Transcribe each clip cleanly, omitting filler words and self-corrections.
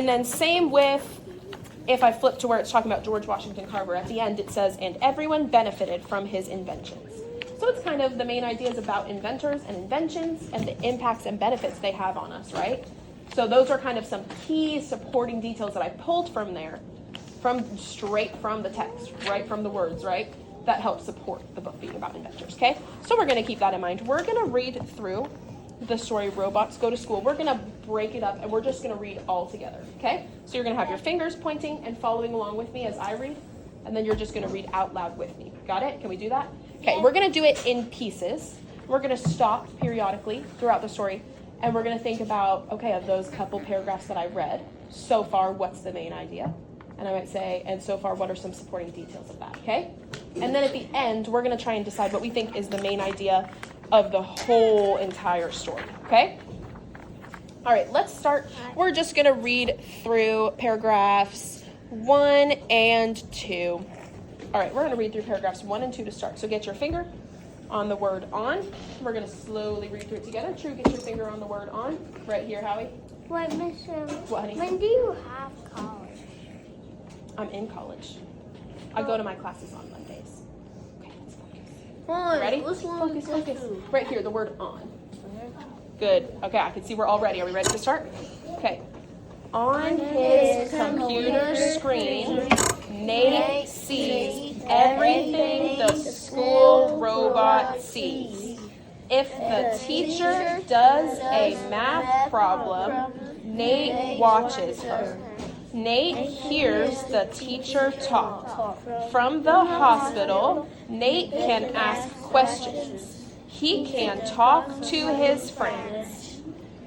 And then same with, if I flip to where it's talking about George Washington Carver, at the end it says, and everyone benefited from his inventions. So it's kind of the main ideas about inventors and inventions and the impacts and benefits they have on us, right? So those are kind of some key supporting details that I pulled from there, straight from the text, right from the words, right? That help support the book being about inventors, okay? So we're going to keep that in mind. We're going to read through the story Robots Go to School. We're going to break it up and we're just going to read all together, okay? So you're going to have your fingers pointing and following along with me as I read, and then you're just going to read out loud with me. Got it? Can we do that? Okay, we're going to do it in pieces. We're going to stop periodically throughout the story, and we're going to think about, okay, of those couple paragraphs that I read, so far, what's the main idea? And I might say, and so far, what are some supporting details of that, okay? And then at the end, we're going to try and decide what we think is the main idea of the whole entire story, okay? All right, let's start. We're just going to read through paragraphs 1 and 2. All right, we're going to read through paragraphs 1 and 2 to start. So get your finger on the word on. We're going to slowly read through it together. True, get your finger on the word on. Right here, Howie. Wait, Miss, what, honey? When do you have college? I'm in college. I go to my classes on Mondays. Okay, let's Fine, ready? Focus. Right here, the word on. Good. Okay, I can see we're all ready. Are we ready to start? Okay. On his computer screen, Nate sees everything the school robot sees. If the teacher does a math problem, Nate watches her. Nate hears the teacher talk. From the hospital, Nate can ask questions. He can talk to his friends.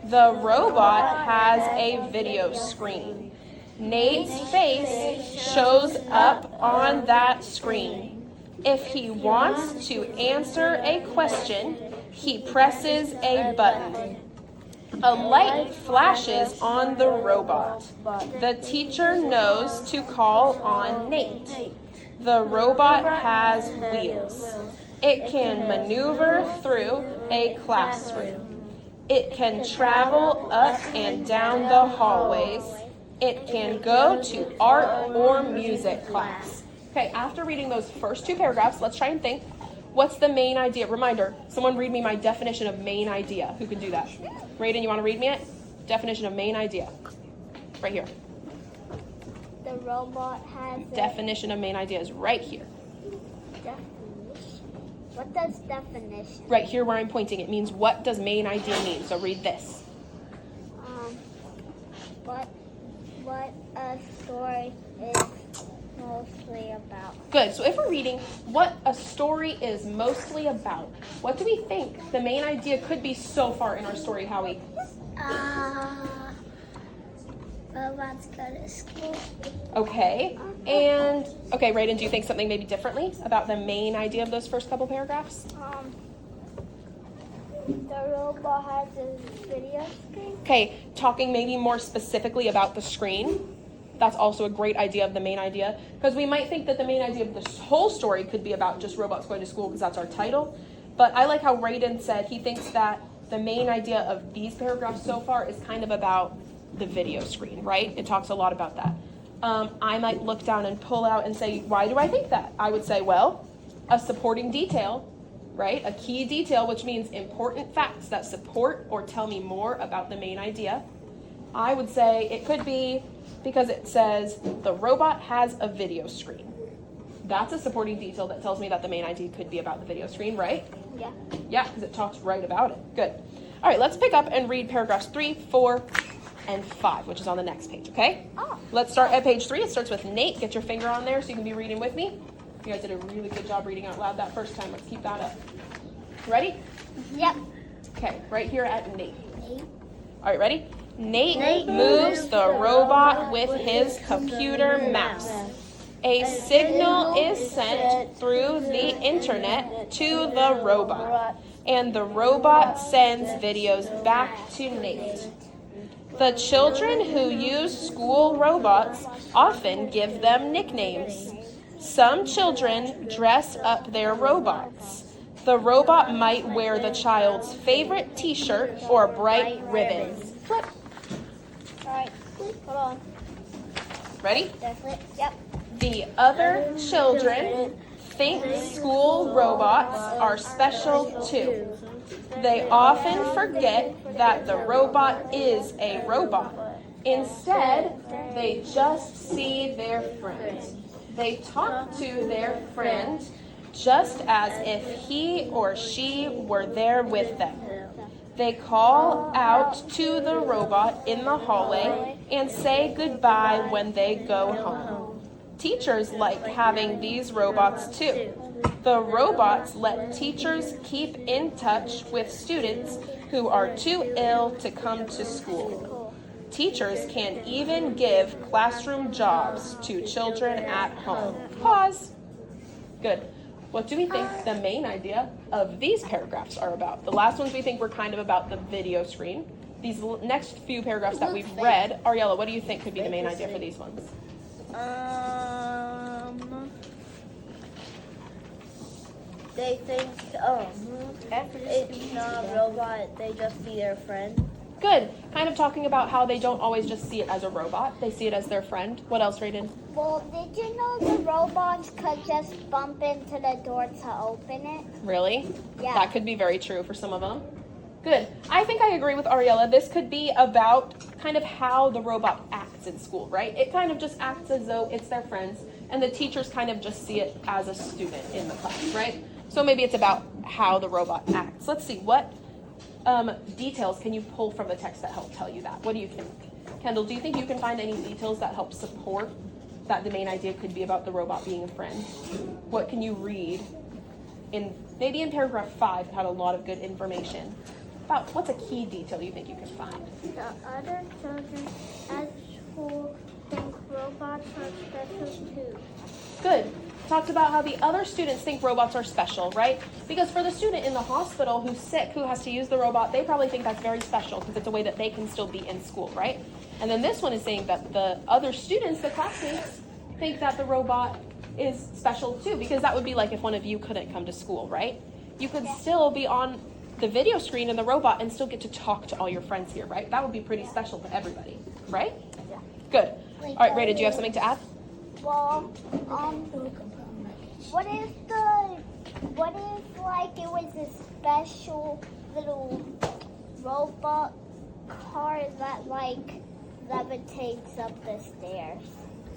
The robot has a video screen. Nate's face shows up on that screen. If he wants to answer a question, he presses a button. A light flashes on the robot. The teacher knows to call on Nate. The robot has wheels. It can maneuver through a classroom. It can travel up and down the hallways. It can go to art or music class. Okay, after reading those first two paragraphs, let's try and think. What's the main idea? Reminder, someone read me my definition of main idea. Who can do that? Raiden, you want to read me it? Definition of main idea. Right here. The robot has Definition of main idea is right here. definition. What does definition? Right here where I'm pointing, it means what does main idea mean? So read this. What a story is mostly about. Good. So if we're reading what a story is mostly about, what do we think the main idea could be so far in our story, Howie? Robots go to school. Okay. And, okay, Raiden, do you think something maybe differently about the main idea of those first couple paragraphs? The robot has a video screen. Okay, talking maybe more specifically about the screen. That's also a great idea of the main idea, because we might think that the main idea of this whole story could be about just robots going to school because that's our title. But I like how Raiden said he thinks that the main idea of these paragraphs so far is kind of about the video screen, right? It talks a lot about that. I might look down and pull out and say, why do I think that? I would say, well, a supporting detail, right? A key detail, which means important facts that support or tell me more about the main idea. I would say it could be because it says the robot has a video screen. That's a supporting detail that tells me that the main idea could be about the video screen, right? Yeah. Yeah, because it talks right about it. Good. All right, let's pick up and read paragraphs 3, 4, and 5, which is on the next page, okay? Oh. Let's start at page 3. It starts with Nate. Get your finger on there so you can be reading with me. You guys did a really good job reading out loud that first time. Let's keep that up. Ready? Yep. Okay, right here at Nate. Nate. All right, ready? Nate moves the robot with his computer mouse. A signal is sent through the internet to the robot, and the robot sends videos back to Nate. The children who use school robots often give them nicknames. Some children dress up their robots. The robot might wear the child's favorite t-shirt or bright ribbons. Flip. All right. Hold on. Ready? Definitely. Yep. The other children think school robots are special too. They often forget that the robot is a robot. Instead, they just see their friend. They talk to their friend just as if he or she were there with them. They call out to the robot in the hallway and say goodbye when they go home. Teachers like having these robots too. The robots let teachers keep in touch with students who are too ill to come to school. Teachers can even give classroom jobs to children at home. Pause. Good. What do we think the main idea of these paragraphs are about? The last ones we think were kind of about the video screen. These next few paragraphs that we've read, Ariella, what do you think could be the main idea for these ones? They think, it's not a robot, they just see their friend. Good. Kind of talking about how they don't always just see it as a robot. They see it as their friend. What else, Raiden? Well, did you know the robots could just bump into the door to open it? Really? Yeah. That could be very true for some of them. Good. I think I agree with Ariella. This could be about kind of how the robot acts in school, right? It kind of just acts as though it's their friends, and the teachers kind of just see it as a student in the class, right? So maybe it's about how the robot acts. Let's see, what details can you pull from the text that help tell you that? What do you think? Kendall, do you think you can find any details that help support that the main idea could be about the robot being a friend? What can you read maybe in paragraph 5 it had a lot of good information about what's a key detail you think you can find? The other children at school think robots are special too. Good. Talked about how the other students think robots are special, right? Because for the student in the hospital who's sick, who has to use the robot, they probably think that's very special because it's a way that they can still be in school, right? And then this one is saying that the other students, the classmates, think that the robot is special too, because that would be like if one of you couldn't come to school, right? You could still be on the video screen in the robot and still get to talk to all your friends here, right? That would be pretty special to everybody, right? Yeah. Good. All right, Rita, do you have something to add? Well, what if like it was a special little robot car that like levitates up the stairs?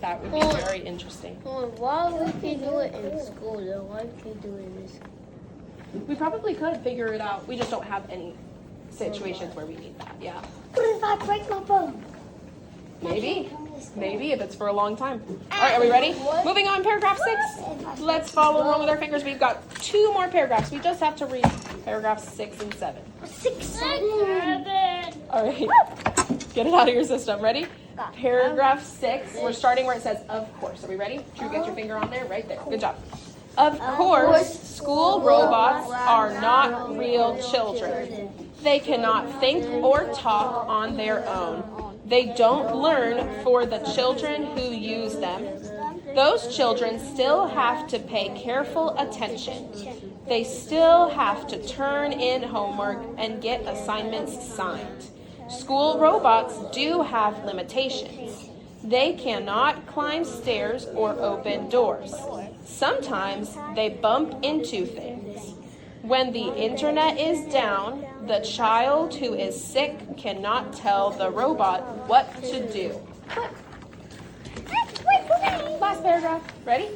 That would be very interesting. Why we can do it in school though? Why can't we do it in school? We probably could figure it out. We just don't have any situations where we need that. Yeah. What if I break my phone? Maybe if it's for a long time. All right, are we ready? Moving on, paragraph 6. Let's follow along with our fingers. We've got 2 more paragraphs. We just have to read paragraphs 6 and 7. 6, 7. All right. Get it out of your system. Ready? Paragraph 6. We're starting where it says, of course. Are we ready? Drew, get your finger on there. Right there. Good job. Of course, school robots are not real children. They cannot think or talk on their own. They don't learn for the children who use them. Those children still have to pay careful attention. They still have to turn in homework and get assignments signed. School robots do have limitations. They cannot climb stairs or open doors. Sometimes they bump into things. When the internet is down, the child who is sick cannot tell the robot what to do. Last paragraph. Ready?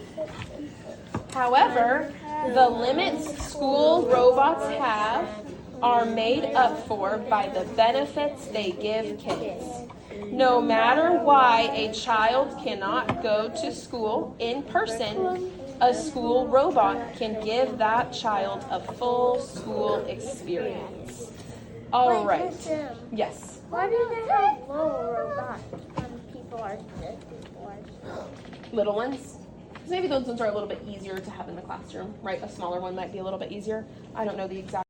However, the limits school robots have are made up for by the benefits they give kids. No matter why a child cannot go to school in person, a school robot can give that child a full school experience. All right. Yes. Why do they have little robots when people are sick before? Little ones? Because maybe those ones are a little bit easier to have in the classroom, right? A smaller one might be a little bit easier. I don't know the exact